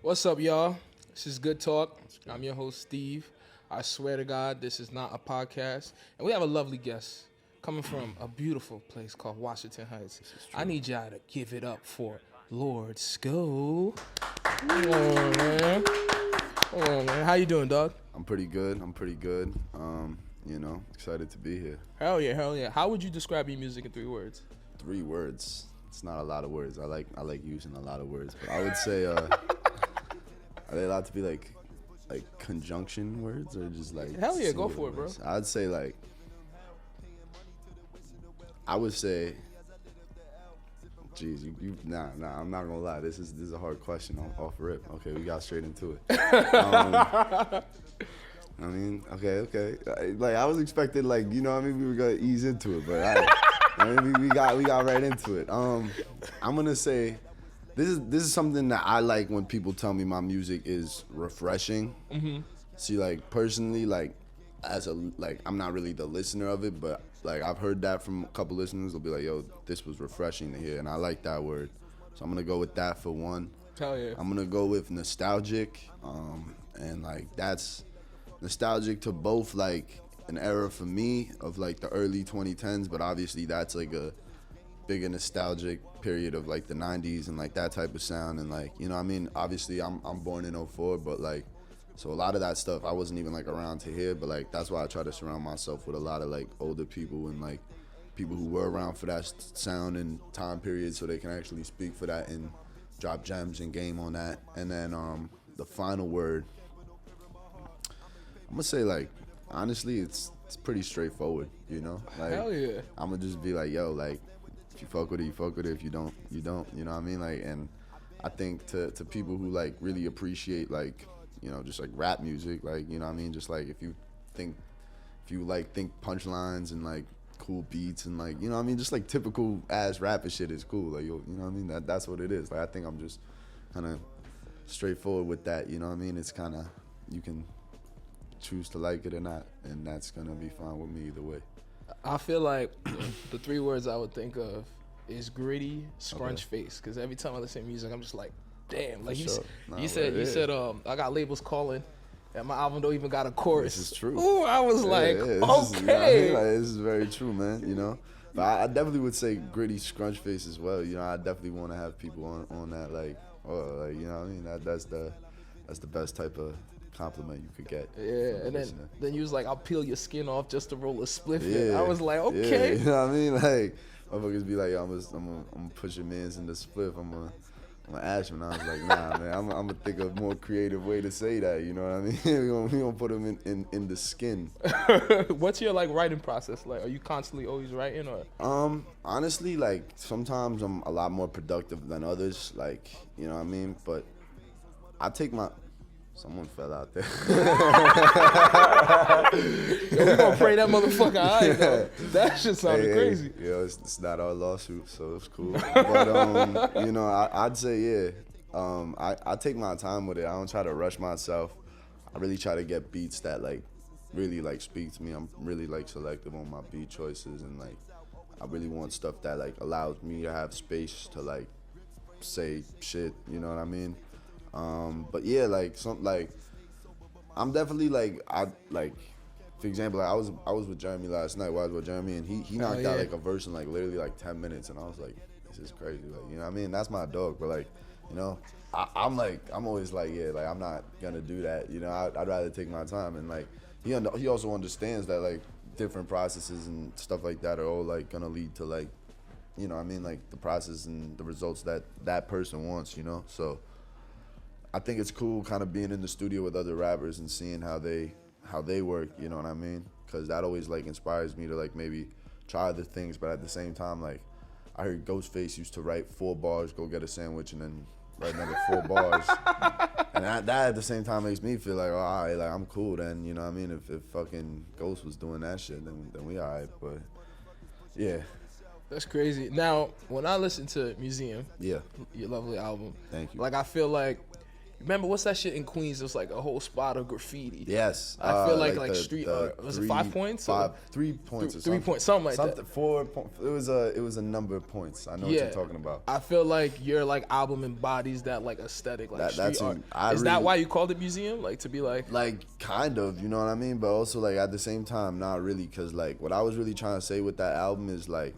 What's up, y'all? This is GUUDtalk. I'm your host, Steve. I swear to God, this is not a podcast. And we have a lovely guest coming from a beautiful place called Washington Heights. I need y'all to give it up for LordSko. Come on, man. Come on, man. How you doing, dog? I'm pretty good. Excited to be here. Hell yeah, hell yeah. How would you describe your music in 3 words? 3 words. It's not a lot of words. I like using a lot of words, but I would say are they allowed to be like conjunction words or just like hell yeah, go for it, bro. I'd say I would say geez, nah, I'm not gonna lie. This is a hard question off rip. Okay, we got straight into it. I mean, okay. Like I was expecting, we were gonna ease into it, but we got right into it. I'm gonna say this is something that I like when people tell me my music is refreshing. Mm-hmm. See, personally, I'm not really the listener of it, but I've heard that from a couple listeners. They'll be like, "Yo, this was refreshing to hear," and I like that word. So I'm gonna go with that for one. Hell yeah. I'm gonna go with nostalgic, and that's nostalgic to both an era for me of the early 2010s, but obviously that's a bigger nostalgic period of the 90s and that type of sound, and obviously I'm born in 04, but so a lot of that stuff I wasn't even around to hear, but that's why I try to surround myself with a lot of older people and people who were around for that sound and time period, so they can actually speak for that and drop gems and game on that. And then the final word, I'm gonna say honestly it's pretty straightforward, Hell yeah. I'm gonna just be yo, if you fuck with it, you fuck with it. If you don't, you don't. You know what I mean? And I think to people who really appreciate just rap music, you know what I mean? Just if you think punchlines and cool beats and you know what I mean? Just typical ass rapper shit is cool. You know what I mean? That's what it is. I think I'm just kind of straightforward with that. You know what I mean? It's kind of, you can choose to like it or not, and that's gonna be fine with me either way. I feel like the 3 words I would think of is gritty, scrunch face. Because every time I listen to music, I'm just damn. You said, I got labels calling, and my album don't even got a chorus. This is true. Ooh, I was okay. This is very true, man. But I definitely would say gritty, scrunch face as well. I definitely want to have people on that, you know what I mean? That's the best type of compliment you could get. Yeah, and then you was I'll peel your skin off just to roll a spliff. Yeah, I was okay. Yeah, you know what I mean? Motherfuckers be yo, I'm gonna push your mans in the spliff. I'm gonna ask him. And I was nah, man. I'm gonna think of a more creative way to say that. You know what I mean? we gonna put him in the skin. What's your writing process like? Are you constantly always writing or? Honestly, sometimes I'm a lot more productive than others. You know what I mean? But I take my. Someone fell out there. Yo, we gonna pray that motherfucker out, though. That shit sounded crazy. Yeah, it's not our lawsuit, so it's cool. But I'd say I take my time with it. I don't try to rush myself. I really try to get beats that really speak to me. I'm really selective on my beat choices, and I really want stuff that allows me to have space to say shit. You know what I mean? But yeah, I'm definitely for example, I was with Jeremy last night. I was with Jeremy, and he knocked out a verse in literally 10 minutes, and I was this is crazy. You know what I mean? That's my dog, but I'm always I'm not gonna do that. I'd rather take my time, and he also understands that different processes and stuff like that are all gonna lead to you know what I mean, the process and the results that person wants. So. I think it's cool kind of being in the studio with other rappers and seeing how they work, you know what I mean? Because that always inspires me to maybe try other things, but at the same time, I heard Ghostface used to write 4 bars, go get a sandwich, and then write another 4 bars. And that at the same time makes me feel all right, I'm cool then, you know what I mean? If fucking Ghost was doing that shit, then we all right, but yeah. That's crazy. Now, when I listen to Museum, yeah, your lovely album, thank you. I feel Remember, what's that shit in Queens? It was like a whole spot of graffiti. Yes. I feel like the, street the art. Was it 5 points? 3 points or 3 points, something like that. 4 points. It was a number of points. I know what you're talking about. I feel like your like album embodies that like aesthetic, like street art. Is that why you called it museum? Like to be like kind of, you know what I mean? But also like at the same time, not really, because like what I was really trying to say with that album is like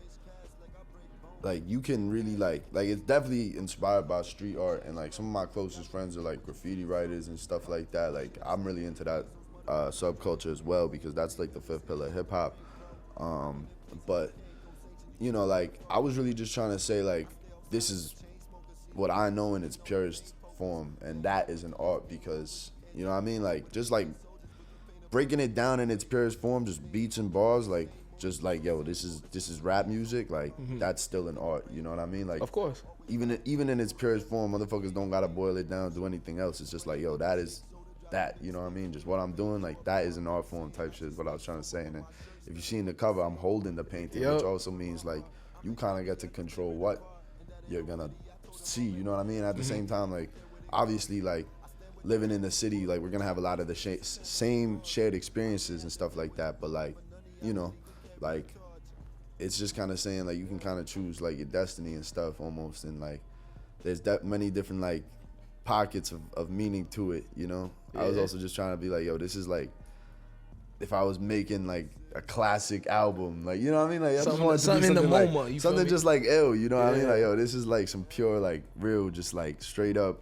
you can really like it's definitely inspired by street art, and like some of my closest friends are like graffiti writers and stuff like that. Like I'm really into that subculture as well, because that's like the fifth pillar of hip hop. But you know, like I was really just trying to say like this is what I know in its purest form, and that is an art, because you know what I mean, like just like breaking it down in its purest form, just beats and bars, like just like, yo, this is rap music, like that's still an art, you know what I mean? Like, of course, even in its purest form, motherfuckers don't gotta boil it down to anything else. It's just like, yo, that is that, you know what I mean? Just what I'm doing, like that is an art form type shit is what I was trying to say. And then if you see in the cover, I'm holding the painting, which also means like you kind of get to control what you're gonna see, you know what I mean? At the same time, like obviously, like living in the city, like we're gonna have a lot of the same shared experiences and stuff like that, but like, you know, like it's just kind of saying like you can kind of choose like your destiny and stuff almost, and like there's many different like pockets of meaning to it, you know. I was also just trying to be like, yo, this is like if I was making like a classic album, like, you know what I mean, like I just wanted to be something like MoMA, something just like ill, you know what I mean, like, yo, this is like some pure like real just like straight up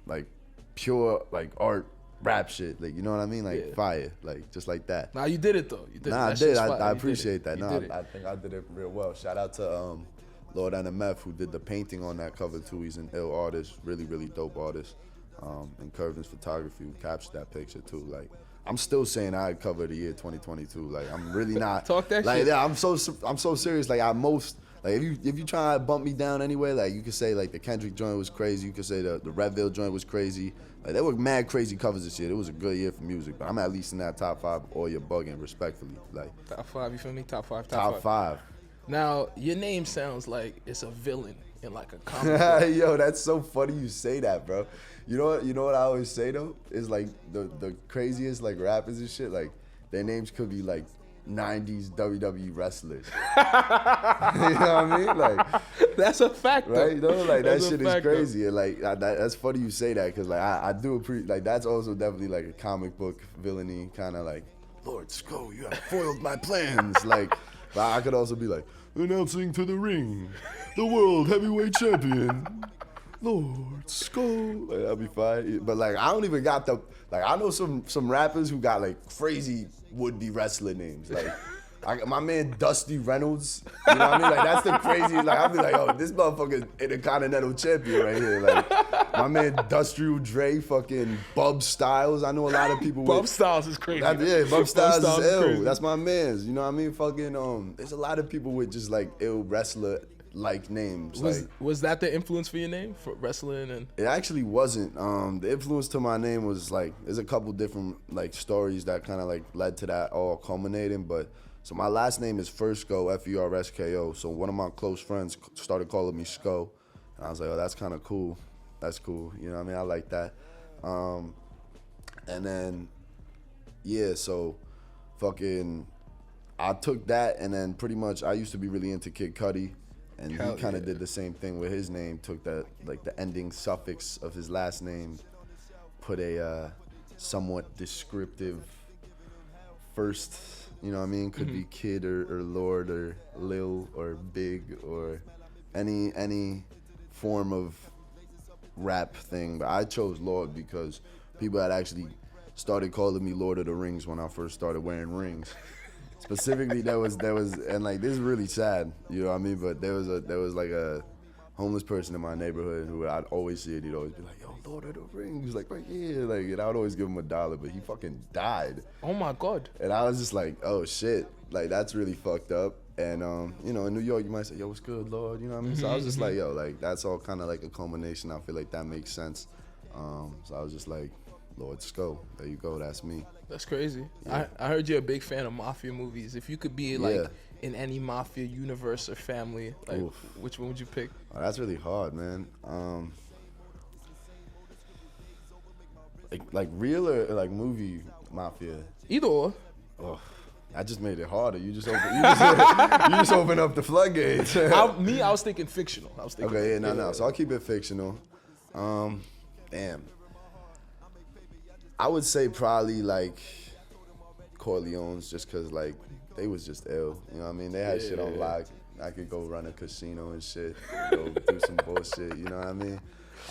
like pure like art rap shit, like, you know what I mean, like fire, like just like that. Nah, you did it though. You did. Nah, I did. I appreciate that. Nah, I think I did it real well. Shout out to LordSko, who did the painting on that cover too. He's an ill artist, really dope artist. And Curvin's photography, who captured that picture too. Like, I'm still saying I'd cover the year 2022. Like, I'm really not. Talk that like, shit. Yeah, I'm so serious. Like, like if you try to bump me down anyway, like you could say like the Kendrick joint was crazy. You could say the Redville joint was crazy. Like there were mad crazy covers this year. It was a good year for music, but I'm at least in that top 5. Or you're bugging, respectfully. Like top 5, you feel me? Top 5. Top 5. Now your name sounds like it's a villain in like a comic. Yo, that's so funny you say that, bro. You know what I always say though? Is like the craziest like rappers and shit, like their names could be like 90s WWE wrestlers. You know what I mean? Like that's a fact, right? You know, like that shit is crazy. Though. And like that's funny you say that, because like I do appreciate, like that's also definitely like a comic book villainy kind of like, LordSko, you have foiled my plans. Like, but I could also be like, announcing to the ring, the world heavyweight champion, LordSko. Like that'd be fine. But like I don't even got the, like I know some rappers who got like crazy would-be wrestler names. Like my man Dusty Reynolds, you know what I mean? Like that's the craziest. Like I'll be like, oh, this motherfucker intercontinental champion right here. Like my man Industrial Dre, fucking Bub Styles. I know a lot of people. Bub Styles is crazy. Bub Styles is ill. Crazy. That's my man's. You know what I mean? Fucking there's a lot of people with just like ill wrestler like names. Was that the influence for your name, for wrestling? And it actually wasn't. The influence to my name was like, there's a couple different like stories that kind of like led to that all culminating. But so my last name is FERSKO, FERSKO. So one of my close friends started calling me Sko, and I was like, oh, that's kind of cool. That's cool. You know what I mean? I like that. And then so fucking I took that, and then pretty much I used to be really into Kid Cudi. And he kind of did the same thing with his name, took that, like the ending suffix of his last name, put a somewhat descriptive first, you know what I mean? Could be Kid or Lord or Lil or Big or any form of rap thing. But I chose Lord because people had actually started calling me Lord of the Rings when I first started wearing rings. Specifically, there was, and like this is really sad, you know what I mean? But there was like a homeless person in my neighborhood who I'd always see it. He'd always be like, "Yo, Lord of the Rings," like right here, like, and I would always give him $1, but he fucking died. Oh my God! And I was just like, "Oh shit!" Like that's really fucked up. And you know, in New York, you might say, "Yo, what's good, Lord?" You know what I mean? So I was just like, "Yo, like that's all kind of like a culmination." I feel like that makes sense. So I was just like, LordSko, there you go, that's me. That's crazy. Yeah. I heard you're a big fan of Mafia movies. If you could be like in any Mafia universe or family, like which one would you pick? Oh, that's really hard, man. Like real or like movie Mafia? Either or. Oh, I just made it harder. You just open up the floodgates. I was thinking fictional. Okay, yeah, no. So I'll keep it fictional. Damn. I would say probably like Corleones, just cause like they was just ill. You know what I mean? They had shit on lock. I could go run a casino and shit, go do some bullshit. You know what I mean?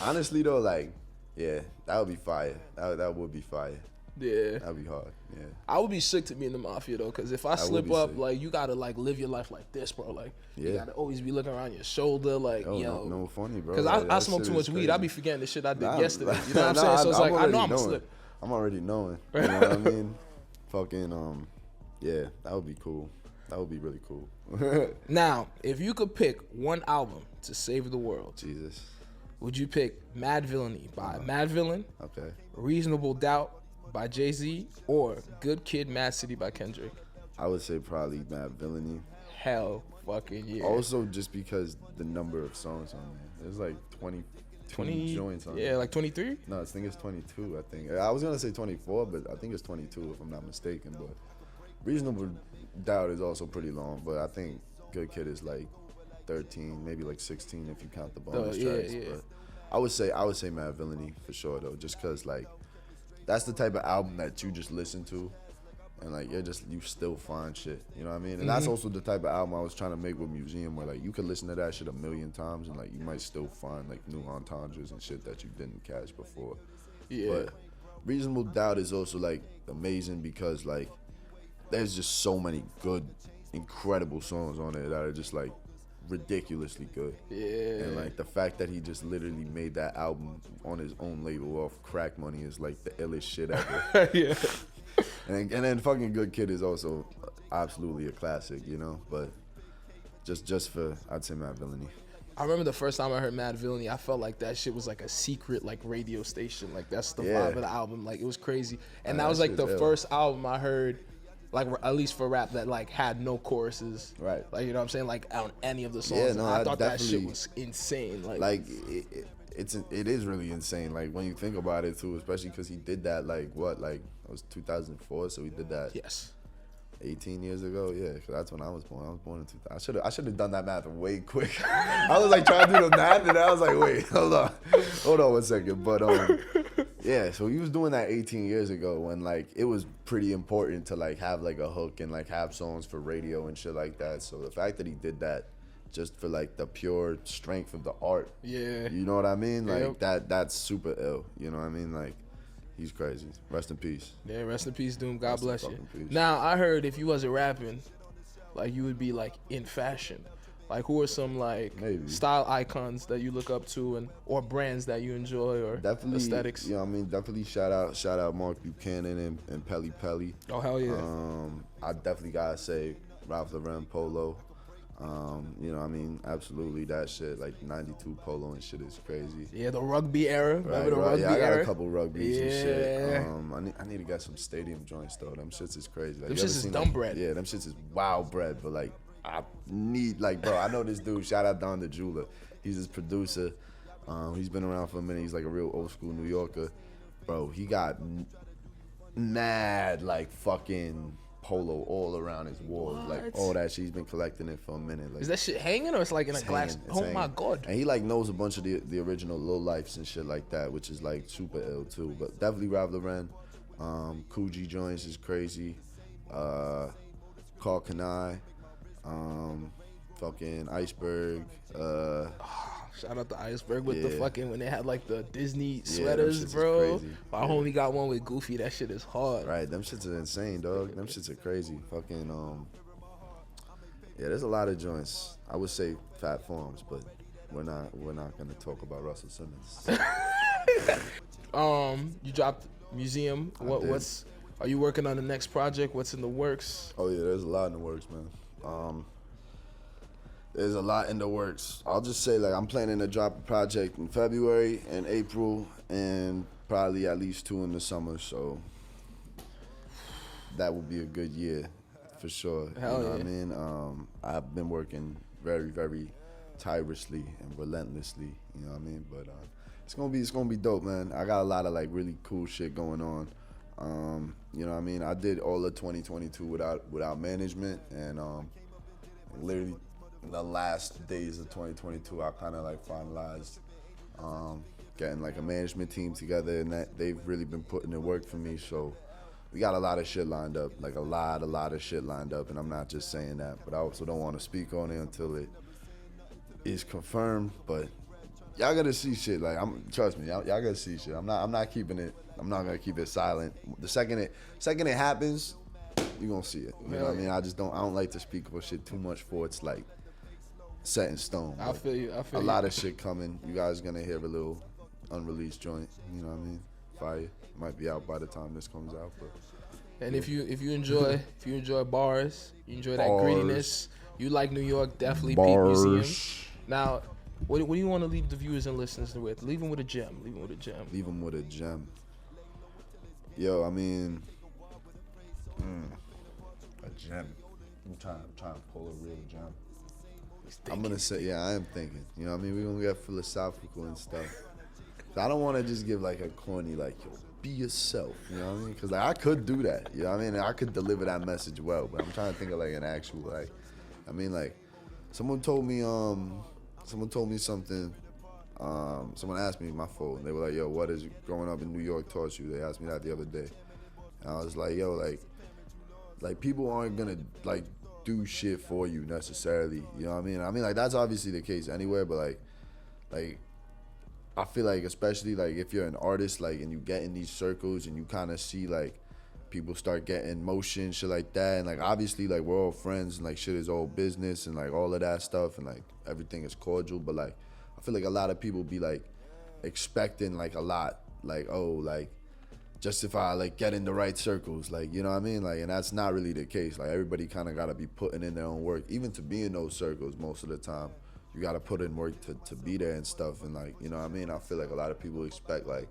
Honestly though, like, yeah, that would be fire. That would be fire. Yeah. That'd be hard. Yeah. I would be sick to be in the Mafia though, cause if I slip up, like you gotta like live your life like this, bro. Like you gotta always be looking around your shoulder, like no funny, bro. Cause like, I smoke too much weed. I be forgetting the shit I did yesterday. You know what I'm saying? So it's I'm like I know knowing. I'm gonna slip. I'm already knowing. You know what I mean? Fucking yeah, that would be cool. That would be really cool. Now, if you could pick one album to save the world, Jesus, would you pick Mad Villainy by Mad Villain? Okay. Reasonable Doubt by Jay-Z, or Good Kid, Mad City by Kendrick? I would say probably Mad Villainy. Hell fucking yeah. Also, just because the number of songs on there, there's like 20 joints on there. Yeah, like 23? No, I think it's 22, I think. I was going to say 24, but I think it's 22 if I'm not mistaken. But Reasonable Doubt is also pretty long, but I think Good Kid is like 13, maybe like 16 if you count the bonus tracks. Yeah. But I would say Mad Villainy for sure, though, just because like that's the type of album that you just listen to and like you still find shit, you know what I mean? And that's also the type of album I was trying to make with Museum, where like you could listen to that shit a million times and like you might still find like new entendres and shit that you didn't catch before. Yeah. But Reasonable Doubt is also like amazing because like there's just so many good, incredible songs on there that are just like ridiculously good. Yeah. And like the fact that he just literally made that album on his own label off Crack Money is like the illest shit ever. Yeah. And then fucking Good Kid is also absolutely a classic, you know. But just for, I'd say Mad Villainy. I remember the first time I heard Mad Villainy, I felt like that shit was like a secret like radio station. Like that's the vibe of the album. Like it was crazy. And that was like the first album I heard, like at least for rap, that like had no choruses. Right. Like you know what I'm saying? Like on any of the songs. Yeah, no, I thought that shit was insane. Like it is really insane. Like when you think about it too, especially because he did that like it was 2004, so he did that. Yes. 18 years ago, yeah, because that's when I was born. I was born in 2000. I should have done that math way quick. I was like trying to do the math, and I was like, wait, hold on 1 second. But yeah, so he was doing that 18 years ago when like it was pretty important to like have like a hook and like have songs for radio and shit like that. So the fact that he did that just for like the pure strength of the art, yeah, you know what I mean? Like that's super ill. You know what I mean? Like. He's crazy. Rest in peace. Yeah, rest in peace, Doom. God bless you. Peace. Now, I heard if you wasn't rapping, like you would be like in fashion. Like who are some like style icons that you look up to, and or brands that you enjoy, or definitely aesthetics? You know what I mean? Definitely shout out Mark Buchanan and Pelly Pelly. Oh hell yeah. I definitely gotta say Ralph Lauren Polo. You know what I mean? Absolutely that shit, like 92 Polo and shit is crazy. Yeah, the rugby era. Remember the rugby era? Yeah, I got era? a couple rugbies and shit. I need to get some stadium joints though. Them shits is crazy. Like, them shits is dumb bread. Yeah, them shits is wild bread, but like I need bro, I know this dude, shout out Don the Jeweler. He's his producer. He's been around for a minute. He's like a real old school New Yorker. Bro, he got mad like fucking Polo all around his walls, like all that shit. He's been collecting it for a minute. Like, is that shit hanging or it's like in a glass? Oh my god! And he like knows a bunch of the original Lil Lifes and shit like that, which is like super ill too. But definitely Ralph Lauren, Coogee joints is crazy. Carl Kanai, fucking Iceberg. Shout out to Iceberg with the fucking when they had like the Disney sweaters, bro. My homie got one with Goofy. That shit is hard. Right, them shits are insane, dog. Them shits are crazy. Fucking there's a lot of joints. I would say Fat Farms, but we're not gonna talk about Russell Simmons. You dropped Museum. Are you working on the next project? What's in the works? Oh yeah, there's a lot in the works, man. There's a lot in the works. I'll just say, like, I'm planning to drop a project in February and April and probably at least 2 in the summer. So that will be a good year for sure. Hell you know what I mean? I've been working very, very tirelessly and relentlessly. You know what I mean? But it's gonna be dope, man. I got a lot of like really cool shit going on. You know what I mean? I did all of 2022 without management, and literally the last days of 2022, I kind of like finalized getting like a management team together, and that they've really been putting in work for me. So we got a lot of shit lined up, like a lot of shit lined up, and I'm not just saying that, but I also don't want to speak on it until it is confirmed. But y'all gotta see shit. Like, trust me, y'all gotta see shit. I'm not keeping it. I'm not gonna keep it silent. The second it happens, you gonna see it. You know what I mean? I don't like to speak about shit too much for it's like set in stone. I feel you. A lot of shit coming. You guys gonna hear a little unreleased joint. You know what I mean? Fire. Might be out by the time this comes out. But and if you enjoy bars, you enjoy that grittiness, you like New York, definitely peep museums. Now, what do you want to leave the viewers and listeners with? Leave them with a gem. Leave them with a gem. Yo, I mean, a gem. I'm trying to pull a real gem. I'm gonna say, yeah, I am thinking. You know what I mean? We're gonna get philosophical and stuff. So I don't want to just give like a corny, like, yo, be yourself. You know what I mean? Because like, I could do that. You know what I mean? I could deliver that message well, but I'm trying to think of like an actual, like, I mean, like, someone told me something. Someone asked me my phone. They were like, yo, what is growing up in New York taught you? They asked me that the other day. And I was like, yo, like people aren't gonna like do shit for you necessarily. You know what I mean? I mean, like, that's obviously the case anywhere, but like I feel like, especially like if you're an artist, like, and you get in these circles and you kind of see like people start getting motion, shit like that, and like obviously like we're all friends and like shit is all business and like all of that stuff and like everything is cordial, but like I feel like a lot of people be like expecting like a lot, like, oh, like just if I like get in the right circles, like, you know what I mean, like, and that's not really the case. Like, everybody kind of got to be putting in their own work, even to be in those circles. Most of the time you got to put in work to be there and stuff, and like, you know what I mean, I feel like a lot of people expect like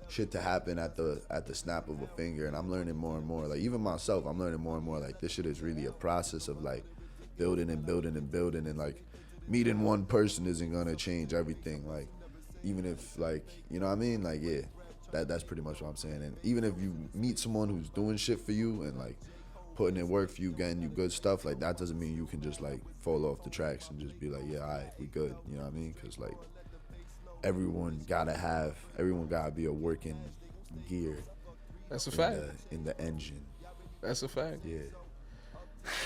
shit to happen at the snap of a finger, and I'm learning more and more, like, even myself, I'm learning more and more, like, this shit is really a process of like building and building and building, and like meeting one person isn't gonna change everything, like, even if, like, you know what I mean, like, yeah, that's pretty much what I'm saying. And even if you meet someone who's doing shit for you and like putting in work for you, getting you good stuff, like, that doesn't mean you can just like fall off the tracks and just be like, yeah, all right, we good, you know what I mean? Because like everyone gotta be a working gear. That's a fact. In the engine. That's a fact. Yeah.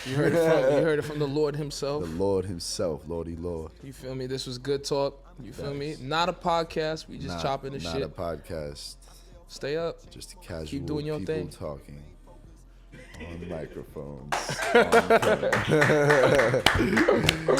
You heard it from the Lord himself. The Lord himself, Lordy Lord. You feel me? This was good talk. You feel me? Not a podcast. We just chopping the shit. Not a podcast. Stay up. Just a casual Keep doing your people thing. Talking on microphones. On